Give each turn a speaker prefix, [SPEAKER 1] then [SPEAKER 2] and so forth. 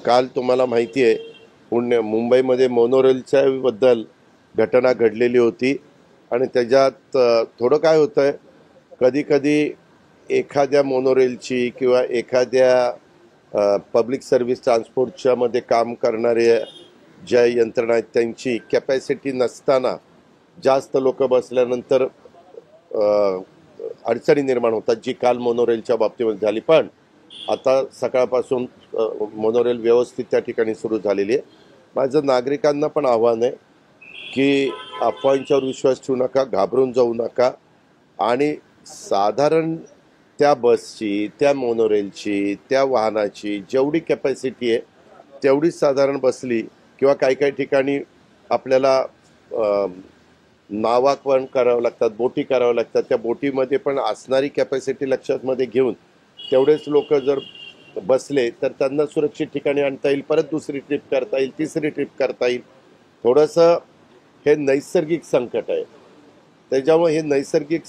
[SPEAKER 1] काल तुम्हाला माहिती आहे मुंबईमध्ये मोनोरेलच्या बद्दल घटना घडलेली होती आणि त्याच्यात थोडं काय होतंय, कधी कधी एखाद्या मोनोरेलची किंवा एखाद्या पब्लिक सर्व्हिस ट्रान्सपोर्टच्या मध्ये काम करणारे ज्या यंत्रणा आहेत त्यांची कॅपॅसिटी नसताना जास्त लोक बसल्यानंतर अडचणी निर्माण होतात, जी काल मोनोरेलच्या बाबतीमध्ये झाली. पण आता सकाळपासून मोनोरेल व्यवस्थित त्या ठिकाणी सुरू झालेली आहे. माझं नागरिकांना पण आव्हान आहे की अफवांच्यावर विश्वास ठेवू नका, घाबरून जाऊ नका आणि साधारण त्या बसची, त्या मोनोरेलची, त्या वाहनाची जेवढी कॅपॅसिटी आहे तेवढीच साधारण बसली किंवा काही काही ठिकाणी आपल्याला नावाकरण करावं लागतात, बोटी करावं लागतात. त्या बोटीमध्ये पण असणारी कॅपॅसिटी लक्षात मध्ये घेऊन तेवढेच लोक जर बसले तर त्यांना सुरक्षित ठिकाणी आणता येईल, परत दुसरी ट्रिप करता येईल, तिसरी ट्रिप करता येईल. थोडंसं हे नैसर्गिक संकट आहे, त्याच्यामुळे हे नैसर्गिक